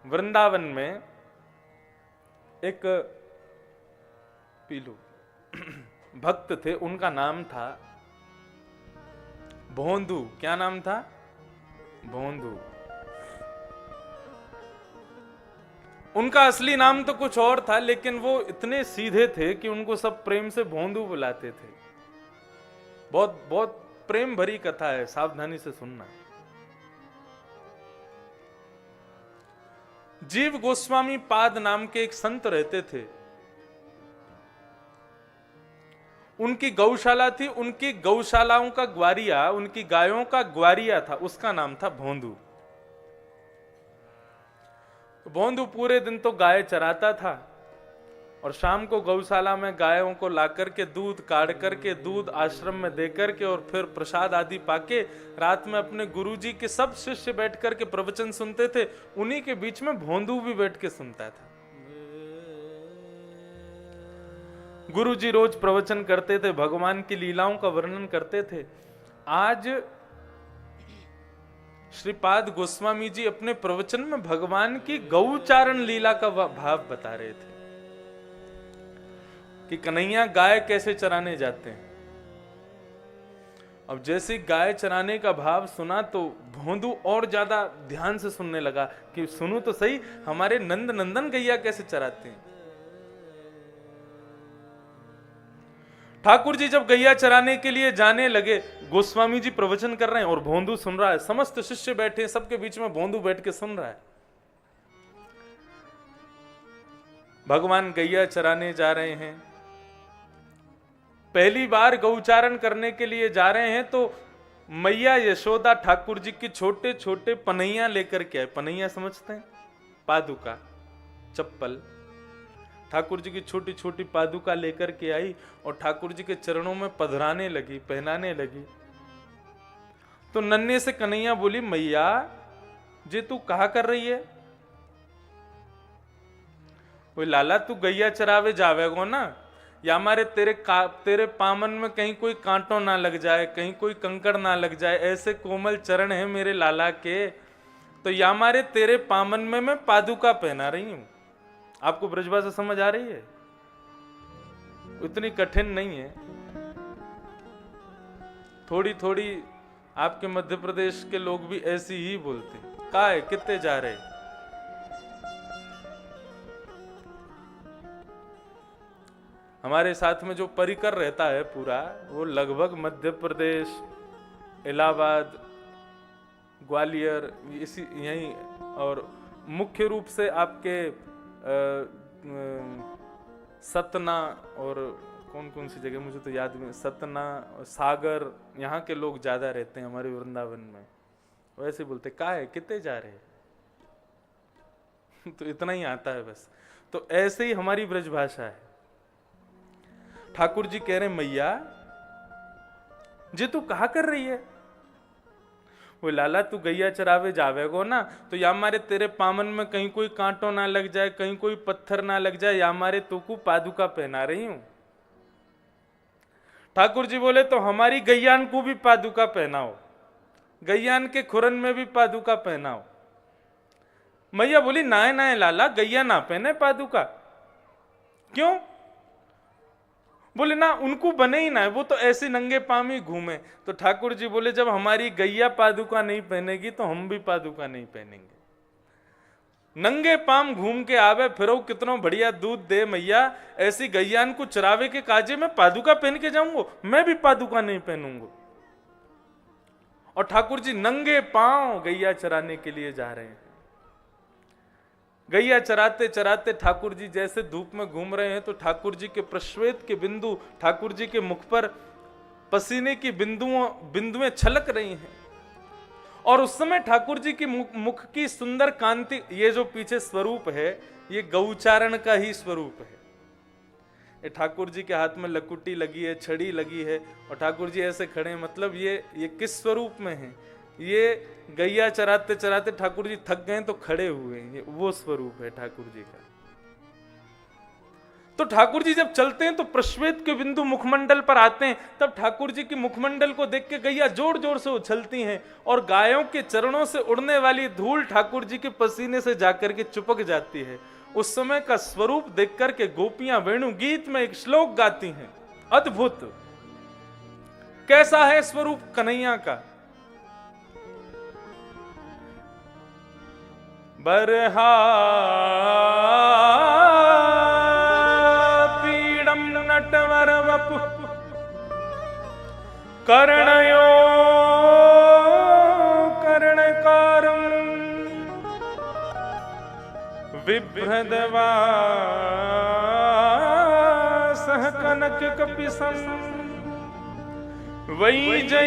वृंदावन में एक पीलू भक्त थे, उनका नाम था भोंदू। क्या नाम था? भोंदू। उनका असली नाम तो कुछ और था, लेकिन वो इतने सीधे थे कि उनको सब प्रेम से भोंदू बुलाते थे। बहुत बहुत प्रेम भरी कथा है, सावधानी से सुनना। जीव गोस्वामी पाद नाम के एक संत रहते थे। उनकी गौशाला थी, उनकी गौशालाओं का ग्वारिया, उनकी गायों का ग्वारिया था, उसका नाम था भोंदू। भोंदू पूरे दिन तो गाय चराता था और शाम को गौशाला में गायों को लाकर के दूध काढ़ करके दूध आश्रम में देकर के और फिर प्रसाद आदि पाके रात में अपने गुरुजी के सब शिष्य बैठ करके प्रवचन सुनते थे। उन्हीं के बीच में भोंदू भी बैठ के सुनता था। गुरुजी रोज प्रवचन करते थे, भगवान की लीलाओं का वर्णन करते थे। आज श्रीपाद गोस्वामी जी अपने प्रवचन में भगवान की गौचारण लीला का भाव बता रहे थे कि कन्हैया गाय कैसे चराने जाते हैं। अब जैसे गाय चराने का भाव सुना तो भोंदू और ज्यादा ध्यान से सुनने लगा कि सुनूं तो सही, हमारे नंद नंदन गैया कैसे चराते हैं। ठाकुर जी जब गैया चराने के लिए जाने लगे, गोस्वामी जी प्रवचन कर रहे हैं और भोंदू सुन रहा है। समस्त शिष्य बैठे, सबके बीच में भोंदू बैठ के सुन रहा है। भगवान गैया चराने जा रहे हैं, पहली बार गौचारण करने के लिए जा रहे हैं तो मैया यशोदा ठाकुर जी की छोटे छोटे पनैया लेकर के आए। पनैया समझते हैं? पादुका, चप्पल। ठाकुर जी की छोटी छोटी पादुका लेकर के आई और ठाकुर जी के चरणों में पधराने लगी, पहनाने लगी। तो नन्हे से कन्हैया बोली, मैया जे तू कहा कर रही है? वो लाला तू गैया चरावे जावेगो ना, या हमारे तेरे पामन में कहीं कोई कांटो ना लग जाए, कहीं कोई कंकड़ ना लग जाए, ऐसे कोमल चरण है मेरे लाला के, तो या हमारे तेरे पामन में मैं पादुका पहना रही हूं। आपको ब्रजभाषा समझ आ रही है? उतनी कठिन नहीं है, थोड़ी थोड़ी आपके मध्य प्रदेश के लोग भी ऐसी ही बोलते। का है कितने जा रहे? हमारे साथ में जो परिकर रहता है पूरा, वो लगभग मध्य प्रदेश, इलाहाबाद, ग्वालियर, इसी यही, और मुख्य रूप से आपके सतना और कौन कौन सी जगह मुझे तो याद में, सतना, सागर, यहाँ के लोग ज्यादा रहते हैं हमारे वृंदावन में। वैसे बोलते का है कितने जा रहे तो इतना ही आता है बस। तो ऐसे ही हमारी ब्रजभाषा है। ठाकुर जी कह रहे मैया जी तू कहा कर रही है? वो लाला तू गैया चरावे जावेगो ना, तो या हमारे तेरे पामन में कहीं कोई कांटो ना लग जाए, कहीं कोई पत्थर ना लग जाए, या हमारे तुकू पादुका पहना रही हूं। ठाकुर जी बोले तो हमारी गैयान को भी पादुका पहनाओ, गैयान के खुरन में भी पादुका पहनाओ। मैया बोली नाय नाय लाला, गैया ना पहने पादुका। क्यों? बोले ना उनको बने ही ना, वो तो ऐसे नंगे पाम ही घूमे। तो ठाकुर जी बोले जब हमारी गैया पादुका नहीं पहनेगी तो हम भी पादुका नहीं पहनेंगे। नंगे पाम घूम के आवे फिरो, कितनो बढ़िया दूध दे मैया, ऐसी गैयान को चरावे के काजे में पादुका पहन के जाऊंगा? मैं भी पादुका नहीं पहनूंगा। और ठाकुर जी नंगे पांव गैया चराने के लिए जा रहे हैं। गैया चराते चराते ठाकुर जी जैसे धूप में घूम रहे हैं तो ठाकुर जी के प्रश्वेत के बिंदु, ठाकुर जी के मुख पर पसीने की बिंदुएं छलक रही हैं। और उस समय ठाकुर जी की मुख की सुंदर कांति, ये जो पीछे स्वरूप है ये गौचारण का ही स्वरूप है। ये ठाकुर जी के हाथ में लकुटी लगी है, छड़ी लगी है और ठाकुर जी ऐसे खड़े हैं, मतलब ये किस स्वरूप में है? ये गैया चराते चराते ठाकुर जी थक गए तो खड़े हुए हैं, ये वो स्वरूप है ठाकुर जी का। तो ठाकुर जी जब चलते हैं तो प्रश्वेत के बिंदु मुखमंडल पर आते हैं, तब ठाकुर जी की मुखमंडल को देख के गैया जोर जोर से उछलती हैं और गायों के चरणों से उड़ने वाली धूल ठाकुर जी के पसीने से जाकर के चिपक जाती है। उस समय का स्वरूप देख करके गोपियां वेणु गीत में एक श्लोक गाती हैं, अद्भुत। कैसा है स्वरूप कन्हैया का? बरहा पीडम नटवर वपु कर्णयो कर्णकारम बिभ्रदवा सह कनक कपिसं वैजयंतीं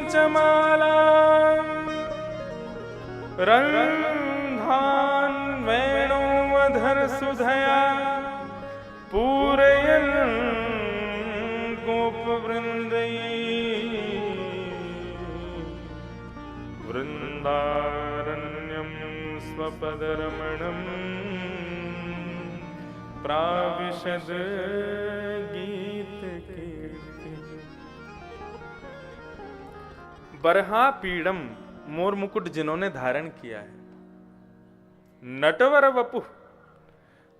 च माला रंधान वेणुवधर सुधया पूरयन् गोपवृंदै वृंदारण्यं स्वपदरमणम् प्राविशद गीत कीर्ति। बरहा पीड़म, मोर मुकुट जिन्होंने धारण किया है, नटवर वपु,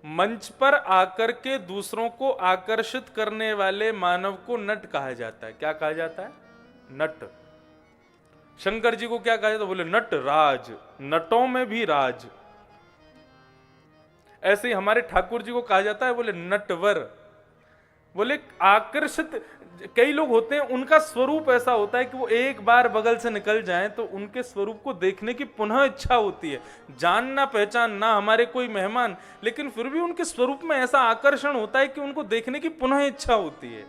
मंच पर आकर के दूसरों को आकर्षित करने वाले मानव को नट कहा जाता है। क्या कहा जाता है? नट। शंकर जी को क्या कहा जाता है? बोले नट राज, नटों में भी राज। ऐसे ही हमारे ठाकुर जी को कहा जाता है, बोले नटवर, बोले आकर्षित। कई लोग होते हैं उनका स्वरूप ऐसा होता है कि वो एक बार बगल से निकल जाएं तो उनके स्वरूप को देखने की पुनः इच्छा होती है। जानना पहचानना हमारे कोई मेहमान, लेकिन फिर भी उनके स्वरूप में ऐसा आकर्षण होता है कि उनको देखने की पुनः इच्छा होती है।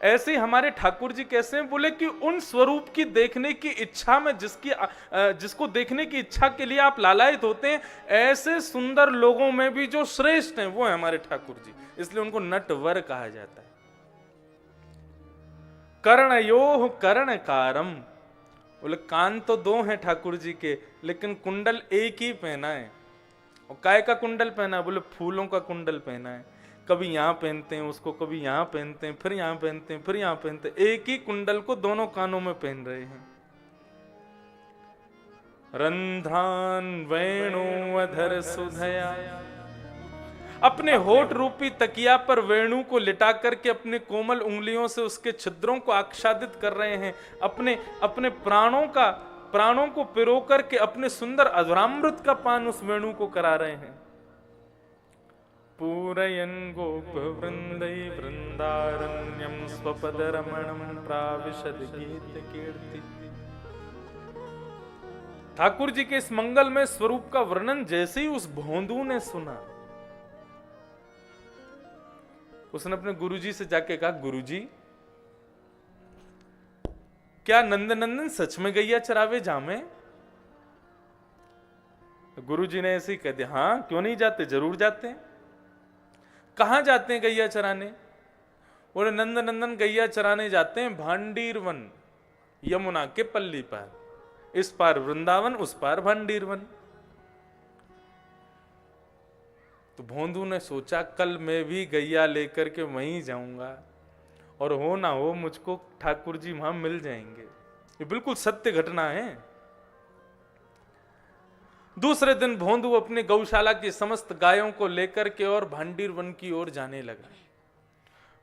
ऐसे ही हमारे ठाकुर जी कैसे हैं? बोले कि उन स्वरूप की देखने की इच्छा में जिसको देखने की इच्छा के लिए आप लालायित होते हैं, ऐसे सुंदर लोगों में भी जो श्रेष्ठ हैं वो है हमारे ठाकुर जी, इसलिए उनको नटवर कहा जाता है। कर्णयोः कर्णकारम, बोले कान तो दो हैं ठाकुर जी के, लेकिन कुंडल एक ही पहना है। और काय का कुंडल पहना है? बोले फूलों का कुंडल पहना है। कभी यहां पहनते हैं उसको, कभी यहां पहनते हैं, फिर यहां पहनते हैं, फिर यहां पहनते हैं। एक ही कुंडल को दोनों कानों में पहन रहे हैं। रंध्रान वेणुवधर सुधया, अपने होठ रूपी तकिया पर वेणु को लिटा करके अपने कोमल उंगलियों से उसके छिद्रों को आच्छादित कर रहे हैं। अपने प्राणों को पिरो करके अपने सुंदर अधरामृत का पान उस वेणु को करा रहे हैं। पूरयन् गोपवृंदै वृंदारण्यं स्वपदरमणं प्राविशद गीत कीर्ति। ठाकुर जी के इस मंगल में स्वरूप का वर्णन जैसे ही उस भोंदू ने सुना, उसने अपने गुरुजी से जाके कहा, गुरुजी क्या नंदनंदन सच में गैया चरावे जामे? गुरुजी ने ऐसे ही कह दिया, हाँ क्यों नहीं जाते, जरूर जाते हैं। कहां जाते हैं गैया चराने? बोले नंदनंदन गैया चराने जाते हैं भांडीर वन, यमुना के पल्ली पर। इस पार वृंदावन, उस पार भांडीर वन। तो भोंदू ने सोचा कल मैं भी गैया लेकर के वहीं जाऊंगा और हो ना हो मुझको ठाकुर जी वहां मिल जाएंगे। ये बिल्कुल सत्य घटना है। दूसरे दिन भोंदू अपने गौशाला की समस्त गायों को लेकर के और भांडीर वन की ओर जाने लगा।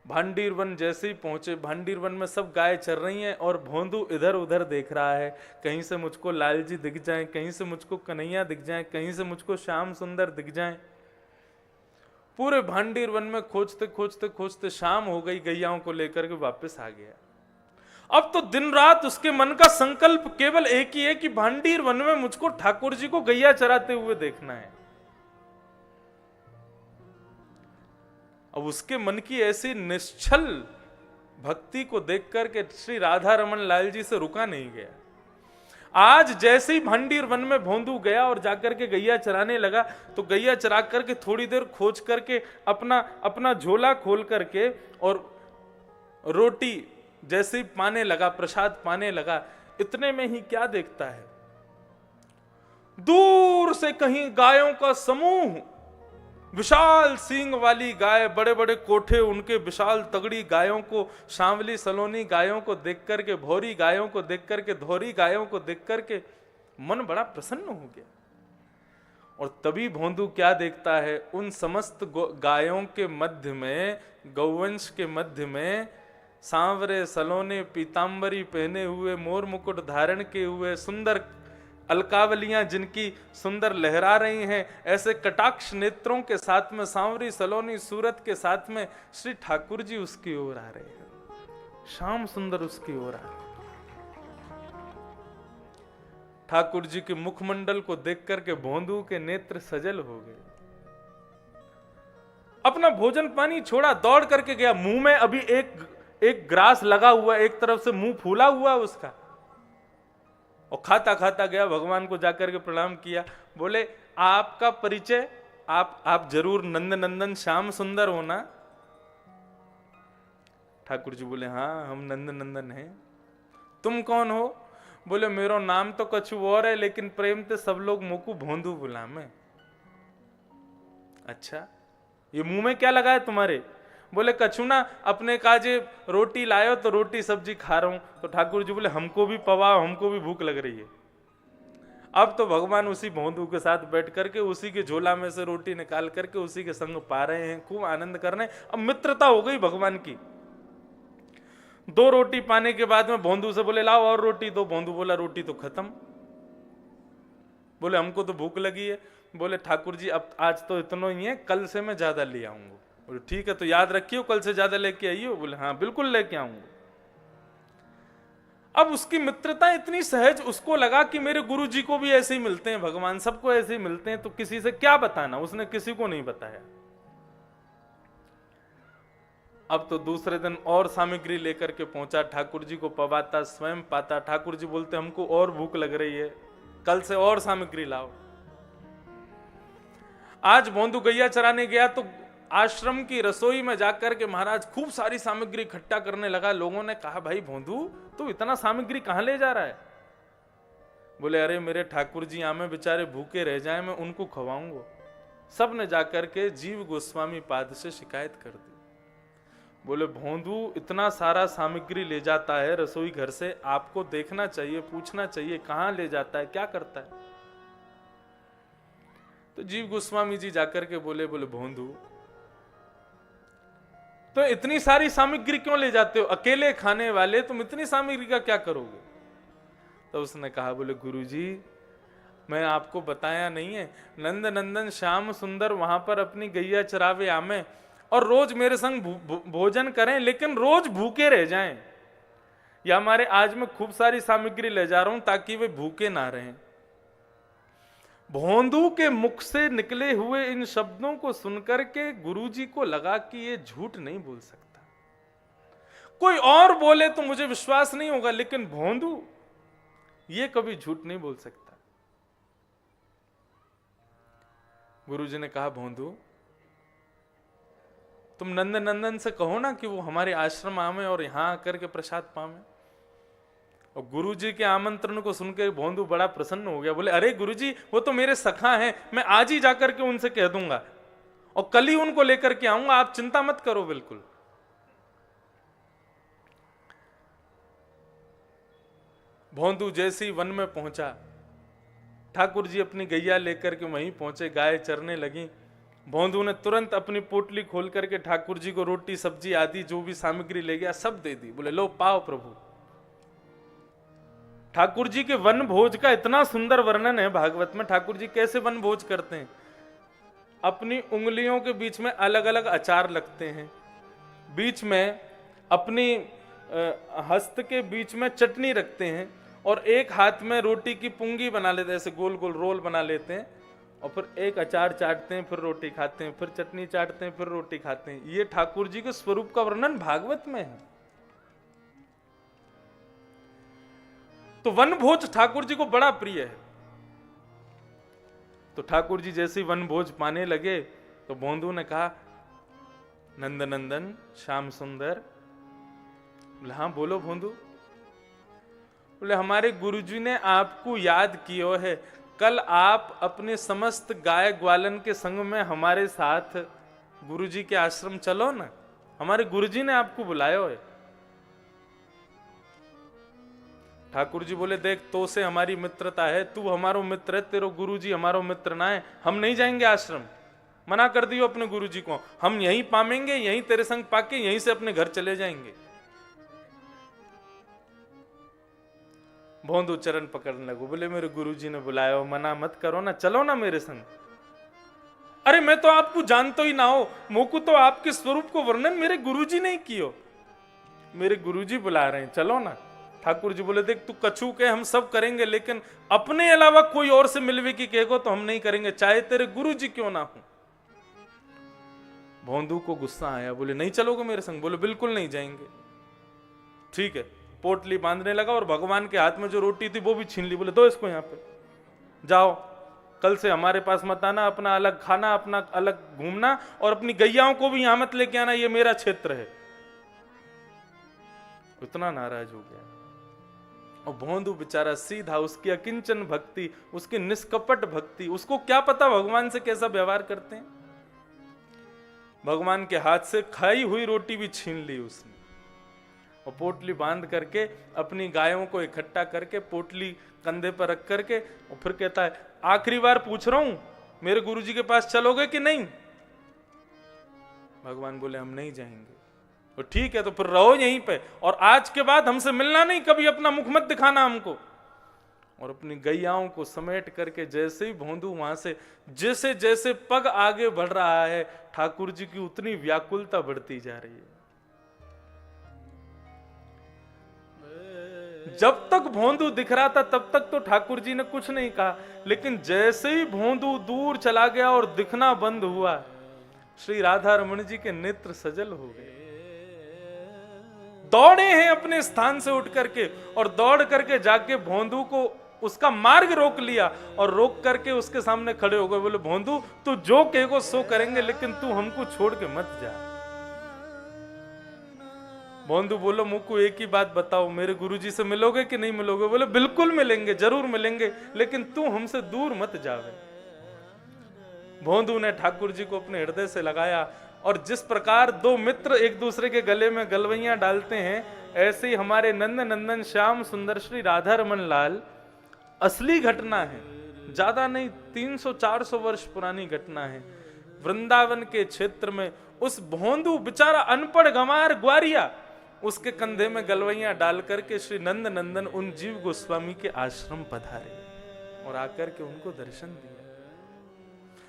भांडीर वन जैसे ही पहुंचे, भांडीर वन में सब गाय चर रही हैं और भोंदू इधर उधर देख रहा है, कहीं से मुझको लाल जी दिख जाएं, कहीं से मुझको कन्हैया दिख जाएं, कहीं से मुझको श्याम सुंदर दिख जाएं। पूरे भांडीर वन में खोजते खोजते खोजते शाम हो गई, गैयाओं को लेकर के वापस आ गया। अब तो दिन रात उसके मन का संकल्प केवल एक ही है कि भांडीर वन में मुझको ठाकुर जी को गैया चराते हुए देखना है। अब उसके मन की ऐसी निश्चल भक्ति को देख करके श्री राधा रमन लाल जी से रुका नहीं गया। आज जैसे ही भांडीर वन में भोंदू गया और जाकर के गैया चराने लगा, तो गैया चरा करके थोड़ी देर खोज करके अपना झोला खोल करके और रोटी जैसे ही पाने लगा, प्रसाद पाने लगा, इतने में ही क्या देखता है, दूर से कहीं गायों का समूह विशाल सींग वाली गाय, बड़े बड़े कोठे उनके, विशाल तगड़ी गायों को, सांवली सलोनी गायों को देख करके, भौरी गायों को देख करके, धोरी गायों को देख करके मन बड़ा प्रसन्न हो गया। और तभी भोंदू क्या देखता है, उन समस्त गायों के मध्य में, गौवंश के मध्य में, सांवरे सलोने पीतांबरी पहने हुए, मोर मुकुट धारण किए हुए, सुंदर अलकावलियां जिनकी सुंदर लहरा रही हैं, ऐसे कटाक्ष नेत्रों के साथ में, सांवरी सलोनी सूरत के साथ में श्री ठाकुर जी उसकी ओर आ रहे हैं, श्याम सुंदर उसकी ओर आ रहे हैं। ठाकुर जी के मुखमंडल को देख करके भोंदू के नेत्र सजल हो गए। अपना भोजन पानी छोड़ा, दौड़ करके गया, मुंह में अभी एक ग्रास लगा हुआ, एक तरफ से मुंह फूला हुआ उसका, और खाता खाता गया, भगवान को जाकर के प्रणाम किया। बोले आपका परिचय, आप जरूर नंद नंदन श्याम सुंदर हो ना? ठाकुर जी बोले हाँ हम नंद नंदन हैं। तुम कौन हो? बोले मेरो नाम तो कछु और है, लेकिन प्रेम से सब लोग मुकु भोंदू बुला में। अच्छा, ये मुंह में क्या लगा है तुम्हारे? बोले कछु ना, अपने काजे रोटी लायो तो रोटी सब्जी खा रहा हूं। तो ठाकुर जी बोले हमको भी पवाओ, हमको भी भूख लग रही है। अब तो भगवान उसी भोंदू के साथ बैठ करके उसी के झोला में से रोटी निकाल करके उसी के संग पा रहे हैं, खूब आनंद कर रहे हैं। अब मित्रता हो गई भगवान की। 2 रोटी पाने के बाद में भोंदू से बोले लाओ और रोटी दो। भोंदू बोला रोटी तो खत्म। बोले हमको तो भूख लगी है। बोले ठाकुर जी अब आज तो इतना ही है, कल से मैं ज्यादा ले आऊंगा। बोले ठीक है, तो याद रखियो कल से ज्यादा लेके आइयो। बोले हाँ बिल्कुल लेके आऊंगा। अब उसकी मित्रता इतनी सहज, उसको लगा कि मेरे गुरु जी को भी ऐसे ही मिलते हैं भगवान, सबको ऐसे ही मिलते हैं, तो किसी से क्या बताना। उसने किसी को नहीं बताया। अब तो दूसरे दिन और सामग्री लेकर के पहुंचा, ठाकुर जी को पवाता, स्वयं पाता। ठाकुर जी बोलते हमको और भूख लग रही है, कल से और सामग्री लाओ। आज भोंदू गैया चराने गया तो आश्रम की रसोई में जाकर के महाराज खूब सारी सामग्री इकट्ठा करने लगा। लोगों ने कहा भाई भोंदू तू इतना सामग्री कहां ले जा रहा है? बोले अरे मेरे ठाकुर जी आमे बेचारे भूखे रह जाएं, मैं उनको खवाऊंगा। सब ने जाकर के जीव गोस्वामी पाद से शिकायत कर दी। बोले भोंदू इतना सारा सामग्री ले जाता है रसोई घर से, आपको देखना चाहिए, पूछना चाहिए कहां ले जाता है, क्या करता है। तो जीव गोस्वामी जी जाकर के बोले भोंदू तो इतनी सारी सामग्री क्यों ले जाते हो? अकेले खाने वाले तुम इतनी सामग्री का क्या करोगे? तो उसने कहा बोले गुरुजी मैं आपको बताया नहीं है, नंद नंदन श्याम सुंदर वहां पर अपनी गैया चरावे आमे और रोज मेरे संग भोजन करें, लेकिन रोज भूखे रह जाएं। या हमारे आज मैं खूब सारी सामग्री ले जा रहा हूं ताकि वे भूखे ना रहें। भोंदू के मुख से निकले हुए इन शब्दों को सुनकर के गुरुजी को लगा कि ये झूठ नहीं बोल सकता। कोई और बोले तो मुझे विश्वास नहीं होगा, लेकिन भोंदू ये कभी झूठ नहीं बोल सकता। गुरुजी ने कहा भोंदू तुम नंद नंदन से कहो ना कि वो हमारे आश्रम आवे और यहां आकर के प्रसाद पावे। और गुरुजी के आमंत्रण को सुनकर भोंदू बड़ा प्रसन्न हो गया। बोले अरे गुरुजी वो तो मेरे सखा हैं, मैं आज ही जाकर के उनसे कह दूंगा और कल ही उनको लेकर के आऊंगा, आप चिंता मत करो। बिल्कुल। भोंदू जैसे ही वन में पहुंचा, ठाकुर जी अपनी गैया लेकर के वहीं पहुंचे, गाय चरने लगी। भोंदू ने तुरंत अपनी पोटली खोल करके ठाकुर जी को रोटी सब्जी आदि जो भी सामग्री ले गया सब दे दी। बोले लो पाओ प्रभु। ठाकुर जी के वन भोज का इतना सुंदर वर्णन है भागवत में। ठाकुर जी कैसे वन भोज करते हैं, अपनी उंगलियों के बीच में अलग अलग अचार लगते हैं, बीच में अपनी हस्त के बीच में चटनी रखते हैं और एक हाथ में रोटी की पुंगी बना लेते हैं, ऐसे गोल गोल रोल बना लेते हैं और फिर एक अचार चाटते हैं, फिर रोटी खाते हैं, फिर चटनी चाटते हैं, फिर रोटी खाते हैं। ये ठाकुर जी के स्वरूप का वर्णन भागवत में है। तो वन भोज ठाकुर जी को बड़ा प्रिय है। तो ठाकुर जी जैसे ही वन भोज पाने लगे तो भोंदू ने कहा नंद नंदन श्याम सुंदर। बोले हाँ बोलो भोंदू। बोले हमारे गुरुजी ने आपको याद किया है, कल आप अपने समस्त गाय ग्वालन के संग में हमारे साथ गुरुजी के आश्रम चलो ना, हमारे गुरुजी ने आपको बुलाया है। ठाकुर जी बोले देख तो से हमारी मित्रता है, तू हमारो मित्र है, तेरो गुरुजी हमारो मित्र ना है, हम नहीं जाएंगे आश्रम। मना कर दियो अपने गुरुजी को, हम यहीं पामेंगे, यहीं तेरे संग पाके यहीं से अपने घर चले जाएंगे। भोंदू चरण पकड़ने लगो, बोले मेरे गुरुजी ने बुलाया हो, मना मत करो ना, चलो ना मेरे संग। अरे मैं तो आपको जानतो ही ना हो, मोकू तो आपके स्वरूप को वर्णन मेरे गुरुजी ने कियो, मेरे गुरुजी बुला रहे हैं, चलो ना। ठाकुर जी बोले देख तू कछू के हम सब करेंगे, लेकिन अपने अलावा कोई और से मिलवे की कहेगो तो हम नहीं करेंगे, चाहे तेरे गुरुजी क्यों ना हो। भोंदू को गुस्सा आया, बोले नहीं चलोगे मेरे संग? बोले बिल्कुल नहीं जाएंगे। ठीक है, पोटली बांधने लगा और भगवान के हाथ में जो रोटी थी वो भी छीन ली। बोले दो इसको यहाँ पे, जाओ कल से हमारे पास मत आना, अपना अलग खाना, अपना अलग घूमना, और अपनी गैयाओं को भी यहां मत लेके आना, ये मेरा क्षेत्र है। इतना नाराज हो गया। और भोंदू बेचारा सीधा, उसकी अकिंचन भक्ति, उसकी निष्कपट भक्ति, उसको क्या पता भगवान से कैसा व्यवहार करते हैं। भगवान के हाथ से खाई हुई रोटी भी छीन ली उसने, और पोटली बांध करके अपनी गायों को इकट्ठा करके पोटली कंधे पर रख करके, और फिर कहता है आखिरी बार पूछ रहा हूं, मेरे गुरुजी के पास चलोगे कि नहीं? भगवान बोले हम नहीं जाएंगे। तो ठीक है, तो फिर रहो यहीं पे, और आज के बाद हमसे मिलना नहीं, कभी अपना मुख मत दिखाना हमको। और अपनी गैयाओं को समेट करके जैसे ही भोंदू वहां से, जैसे जैसे पग आगे बढ़ रहा है, ठाकुर जी की उतनी व्याकुलता बढ़ती जा रही है। जब तक भोंदू दिख रहा था तब तक तो ठाकुर जी ने कुछ नहीं कहा, लेकिन जैसे ही भोंदू दूर चला गया और दिखना बंद हुआ, श्री राधा रमन जी के नेत्र सजल हो गए। दौड़े हैं अपने स्थान से उठ करके, और दौड़ करके जाके भोंदू को उसका मार्ग रोक लिया, और रोक करके उसके सामने खड़े हो गए। बोले भोंदू तू जो कहेगो सो करेंगे, लेकिन तू हमको छोड़ के मत जा। भोंदू बोलो मुझको एक ही बात बताओ, मेरे गुरुजी से मिलोगे कि नहीं मिलोगे? बोले बिल्कुल मिलेंगे, जरूर मिलेंगे, लेकिन तू हमसे दूर मत जावे। भोंदू ने ठाकुर जी को अपने हृदय से लगाया, और जिस प्रकार दो मित्र एक दूसरे के गले में गलवैयां डालते हैं, ऐसे ही हमारे नंद नंदन श्याम सुंदर श्री राधा रमन लाल, असली घटना है, ज्यादा नहीं, 300-400 वर्ष पुरानी घटना है। वृंदावन के क्षेत्र में उस भोंदू बेचारा अनपढ़ गंवार ग्वारिया, उसके कंधे में गलवैयां डाल करके श्री नंद नंदन उन जीव गोस्वामी के आश्रम पधारे और आकर के उनको दर्शन दिया।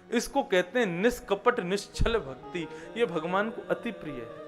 इसको कहते हैं निष्कपट निश्चल भक्ति। ये भगवान को अति प्रिय है।